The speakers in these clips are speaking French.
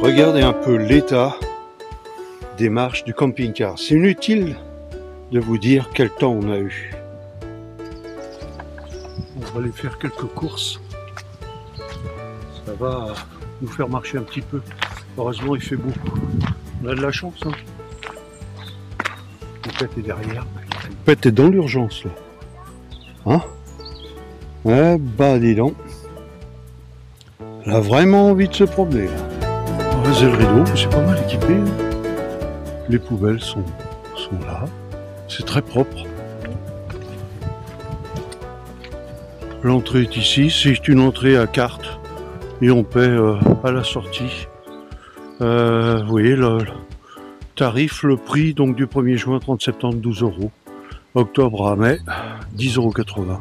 Regardez un peu l'état des marches du camping-car. C'est inutile de vous dire quel temps on a eu. On va aller faire quelques courses. Ça va nous faire marcher un petit peu. Heureusement, il fait beau. On a de la chance, hein. Poupette est derrière. Poupette est dans l'urgence, là. Hein? Ouais, bah dis donc. Elle a vraiment envie de se promener, là. On va le rideau, c'est pas mal équipé. Les poubelles sont là. C'est très propre. L'entrée est ici. C'est une entrée à carte. Et on paie à la sortie. Vous voyez le tarif, le prix donc du 1er juin, 30 septembre, 12 €. Octobre à mai, 10,80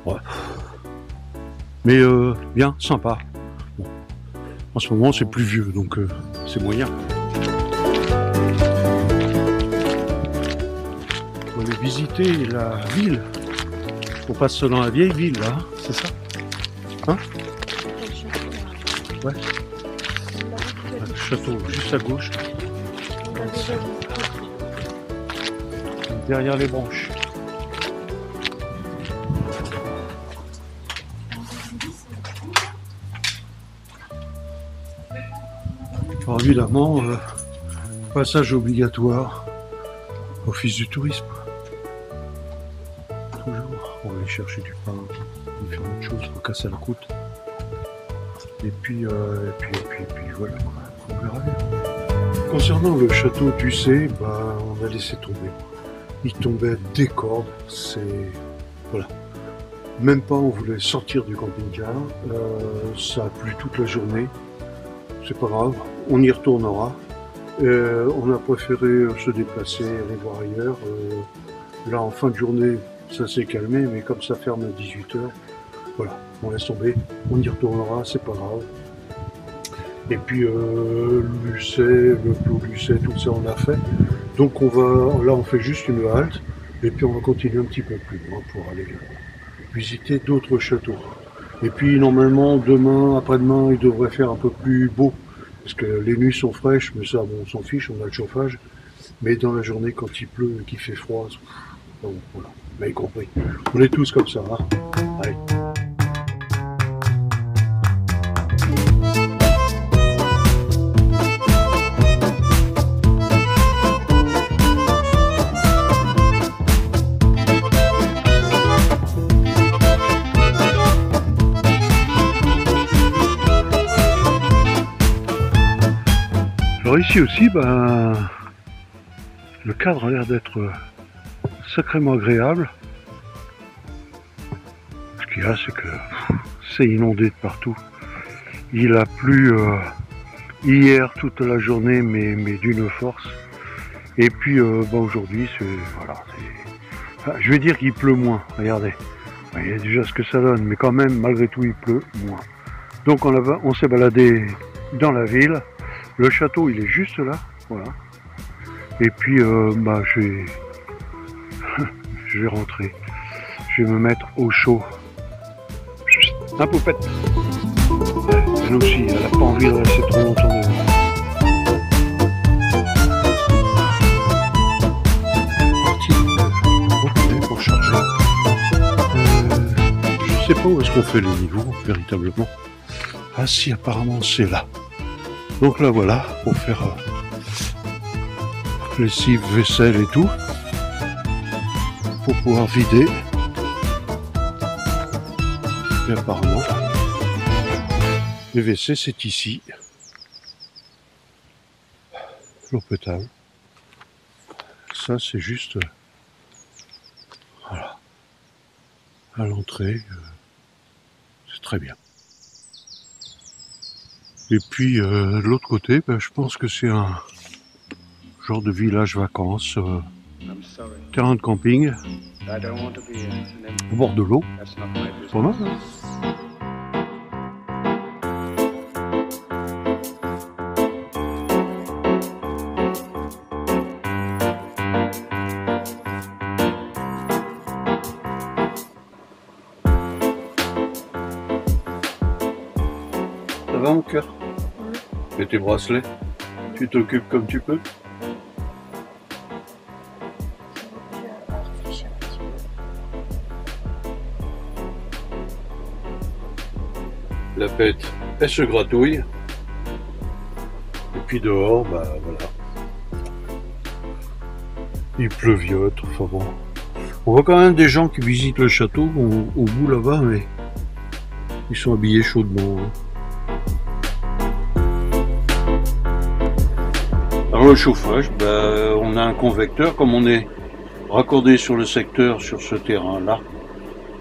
€. Ouais. Mais bien, sympa. Bon. En ce moment, c'est pluvieux, donc c'est moyen. On va aller visiter la ville. On passe dans la vieille ville, là, c'est ça? Hein? Ouais. Le château juste à gauche. Derrière les branches. Alors évidemment, passage obligatoire, office du tourisme. Toujours, on va aller chercher du pain, on va faire autre chose pour casser la croûte. Et puis voilà, on verra bien. Concernant le château d'Ussé, bah, on a laissé tomber. Il tombait des cordes, c'est... Voilà. Même pas on voulait sortir du camping-car, ça a plu toute la journée. C'est pas grave, on y retournera. On a préféré se déplacer, aller voir ailleurs. Là, en fin de journée, ça s'est calmé, mais comme ça ferme à 18 h, voilà, on laisse tomber. On y retournera, c'est pas grave. Et puis, Lucé, le Clos Lucé, tout ça, on a fait. Donc, on fait juste une halte. Et puis, on va continuer un petit peu plus loin pour aller visiter d'autres châteaux. Et puis, normalement, demain, après-demain, il devrait faire un peu plus beau. Parce que les nuits sont fraîches, mais ça, bon, on s'en fiche, on a le chauffage. Mais dans la journée, quand il pleut et qu'il fait froid, bon, voilà, vous m'avez compris. On est tous comme ça, hein. Allez. Alors ici aussi, ben, le cadre a l'air d'être sacrément agréable. Ce qu'il y a, c'est que c'est inondé de partout. Il a plu hier toute la journée, mais d'une force. Et puis ben, aujourd'hui, c'est voilà. Enfin, je vais dire qu'il pleut moins. Regardez, il y a déjà ce que ça donne, mais quand même, malgré tout, il pleut moins. Donc on s'est baladé dans la ville. Le château, il est juste là, voilà. Et puis, bah, je vais rentrer. Je vais me mettre au chaud. Un poupette. Elle aussi, elle n'a pas envie de rester trop longtemps devant. Parti pour charger. Je sais pas où est-ce qu'on fait les niveaux, véritablement. Ah si, apparemment, c'est là. Donc là voilà, pour faire lessive, vaisselle et tout, pour pouvoir vider. Et apparemment, les WC c'est ici. L'eau potable. Ça c'est juste, voilà, à l'entrée, c'est très bien. Et puis de l'autre côté, ben, je pense que c'est un genre de village vacances, terrain de camping, au bord de l'eau. Pas mal, hein? Ça va mon cœur? Et tes bracelets? Tu t'occupes comme tu peux? La pète, elle se gratouille. Et puis dehors, bah voilà. Il pleuviote, enfin bon. On voit quand même des gens qui visitent le château au bout là-bas, mais ils sont habillés chaudement. Alors le chauffage, bah, on a un convecteur, comme on est raccordé sur le secteur, sur ce terrain-là,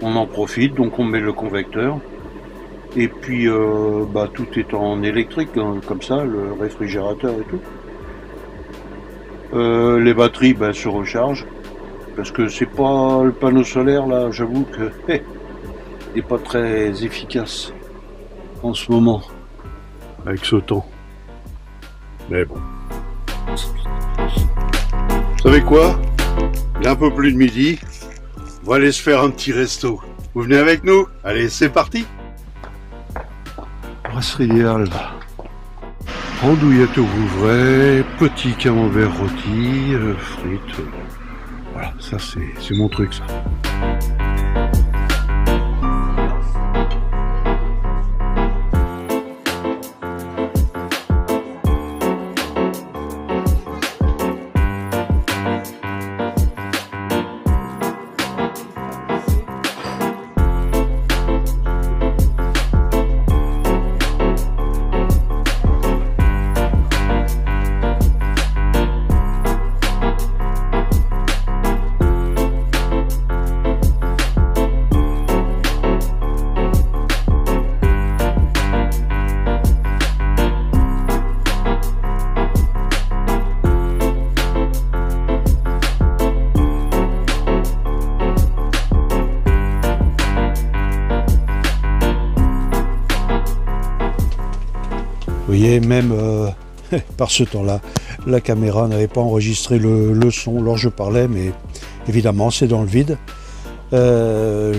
on en profite, donc on met le convecteur. Et puis bah, tout est en électrique, hein, comme ça, le réfrigérateur et tout. Les batteries bah, se rechargent, parce que c'est pas le panneau solaire là, j'avoue que n'est pas très efficace en ce moment, avec ce temps. Mais bon. Vous savez quoi? Il est un peu plus de midi, on va aller se faire un petit resto. Vous venez avec nous? Allez, c'est parti! Brasserie idéale. Andouillette au Vouvray, petit camembert rôti, frites. Voilà, ça c'est mon truc ça. Vous voyez, même par ce temps-là, la caméra n'avait pas enregistré le son lors je parlais, mais évidemment c'est dans le vide.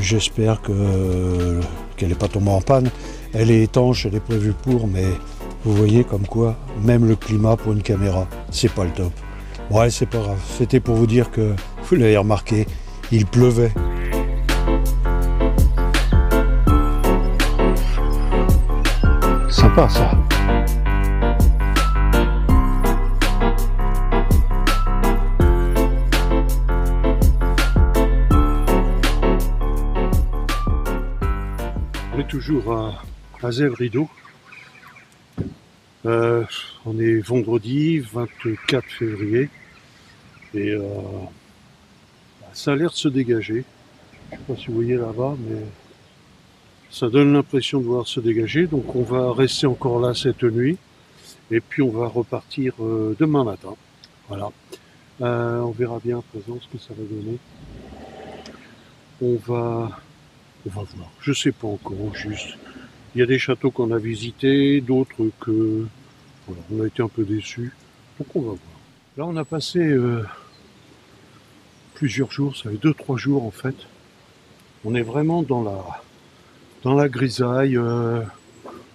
J'espère qu'elle n'est pas tombée en panne. Elle est étanche, elle est prévue pour, mais vous voyez comme quoi, même le climat pour une caméra, c'est pas le top. Ouais, c'est pas grave, c'était pour vous dire que, vous l'avez remarqué, il pleuvait. Sympa ça. On est toujours à Zèvres-Rideau. On est vendredi 24 février et ça a l'air de se dégager. Je ne sais pas si vous voyez là-bas, mais ça donne l'impression de voir se dégager. Donc on va rester encore là cette nuit et puis on va repartir demain matin. Voilà. On verra bien à présent ce que ça va donner. On va voir. Je sais pas encore, juste. Il y a des châteaux qu'on a visités, d'autres que voilà, on a été un peu déçus. Donc on va voir. Là on a passé plusieurs jours, ça fait 2-3 jours en fait. On est vraiment dans la grisaille.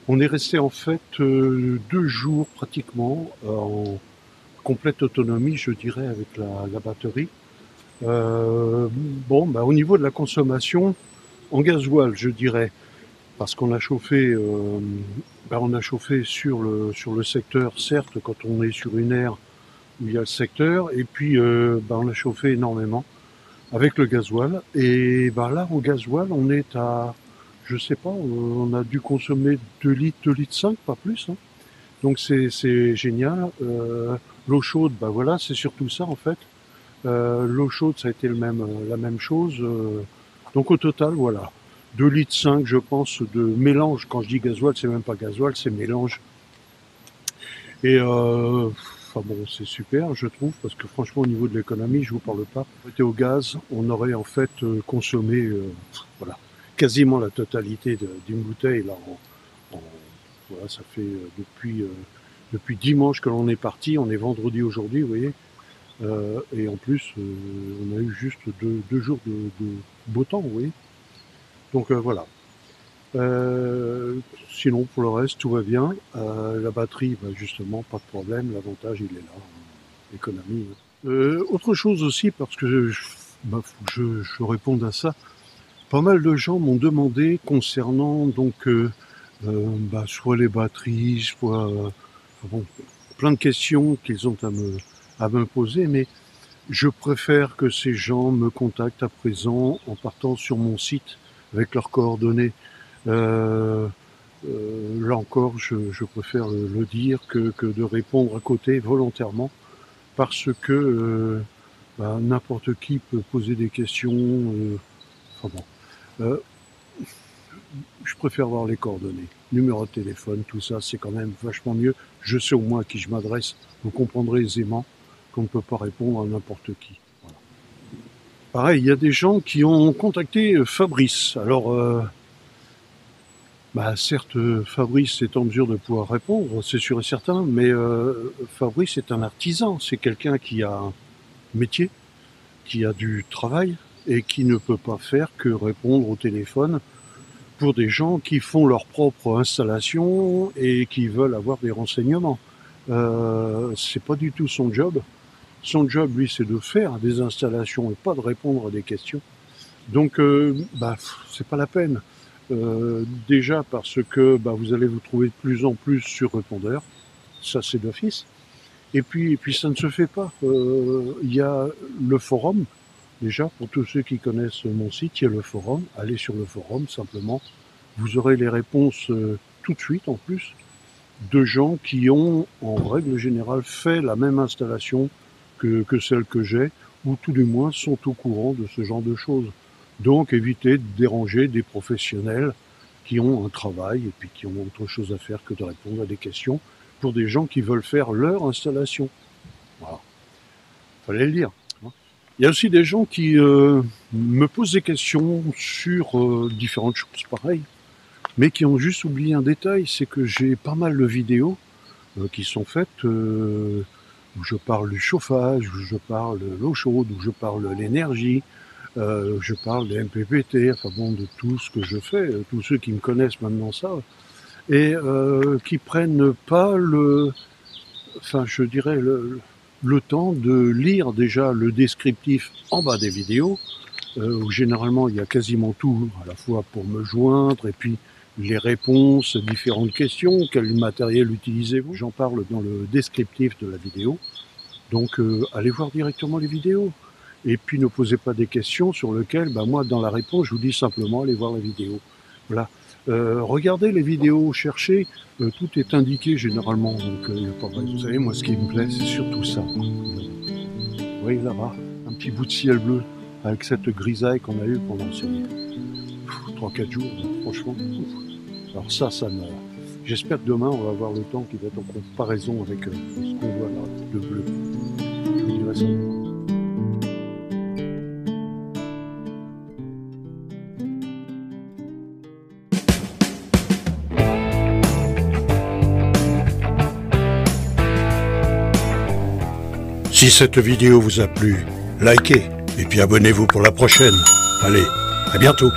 On est resté en fait 2 jours pratiquement en complète autonomie, je dirais, avec la batterie. Bon, bah, au niveau de la consommation, en gasoil, je dirais, parce qu'on a chauffé, on a chauffé sur le secteur, certes, quand on est sur une aire où il y a le secteur, et puis on a chauffé énormément avec le gasoil. Et là, au gasoil, on est à, je sais pas, on a dû consommer 2 litres, 2 litres 5, pas plus. Hein. Donc c'est génial. L'eau chaude, voilà, c'est surtout ça en fait. L'eau chaude, ça a été la même chose. Donc au total, voilà, 2 litres 5, je pense, de mélange. Quand je dis gasoil, c'est même pas gasoil, c'est mélange. Et c'est super, je trouve, parce que franchement, au niveau de l'économie, je vous parle pas. Si on était au gaz, on aurait en fait consommé, voilà, quasiment la totalité d'une bouteille. Là, voilà, ça fait depuis dimanche que l'on est parti. On est vendredi aujourd'hui, vous voyez. Et en plus, on a eu juste deux jours de beau temps, vous voyez. Donc voilà. Sinon, pour le reste, tout va bien. La batterie, bah, justement, pas de problème. L'avantage, il est là. Économie. Autre chose aussi, parce que bah, faut que je réponde à ça. Pas mal de gens m'ont demandé concernant donc bah, soit les batteries, soit bon, plein de questions qu'ils ont à me poser, mais je préfère que ces gens me contactent à présent en partant sur mon site avec leurs coordonnées. Euh, Là encore, je préfère le dire que de répondre à côté volontairement parce que bah, n'importe qui peut poser des questions. Enfin bon. Euh, je préfère voir les coordonnées, numéro de téléphone, tout ça, c'est quand même vachement mieux. Je sais au moins à qui je m'adresse. Vous comprendrez aisément qu'on ne peut pas répondre à n'importe qui. Voilà. Pareil, il y a des gens qui ont contacté Fabrice. Alors, bah, certes, Fabrice est en mesure de pouvoir répondre, c'est sûr et certain, mais Fabrice est un artisan. C'est quelqu'un qui a un métier, qui a du travail et qui ne peut pas faire que répondre au téléphone pour des gens qui font leur propre installation et qui veulent avoir des renseignements. C'est pas du tout son job. Son job, lui, c'est de faire des installations et pas de répondre à des questions. Donc, bah, c'est pas la peine. Déjà parce que bah, vous allez vous trouver de plus en plus sur répondeur, ça c'est d'office. Et puis ça ne se fait pas. Il y a le forum. Déjà, pour tous ceux qui connaissent mon site, il y a le forum. Allez sur le forum simplement. Vous aurez les réponses tout de suite en plus de gens qui ont en règle générale fait la même installation que celle que j'ai, ou tout du moins sont au courant de ce genre de choses. Donc évitez de déranger des professionnels qui ont un travail et puis qui ont autre chose à faire que de répondre à des questions pour des gens qui veulent faire leur installation. Voilà. Fallait le dire. Il y a aussi des gens qui me posent des questions sur différentes choses pareilles, mais qui ont juste oublié un détail, c'est que j'ai pas mal de vidéos qui sont faites où je parle du chauffage, où je parle de l'eau chaude, où je parle de l'énergie, je parle des MPPT, enfin bon, de tout ce que je fais. Tous ceux qui me connaissent maintenant savent, et qui prennent pas je dirais le temps de lire déjà le descriptif en bas des vidéos, où généralement il y a quasiment tout, à la fois pour me joindre, et puis les réponses à différentes questions, quel matériel utilisez-vous. J'en parle dans le descriptif de la vidéo, donc allez voir directement les vidéos. Et puis ne posez pas des questions sur lesquelles, bah, moi dans la réponse, je vous dis simplement allez voir la vidéo. Voilà. Regardez les vidéos, cherchez, tout est indiqué généralement, donc il n'y a pas de raison. Vous savez, moi ce qui me plaît, c'est surtout ça. Vous voyez là-bas, un petit bout de ciel bleu, avec cette grisaille qu'on a eue pendant ces 3-4 jours, franchement. Alors ça me... J'espère que demain, on va avoir le temps qui va être en comparaison avec ce qu'on voit là, le bleu. Je vous dirai ça. Si cette vidéo vous a plu, likez et puis abonnez-vous pour la prochaine. Allez, à bientôt.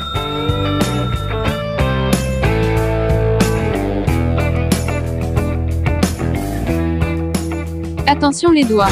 Attention les doigts.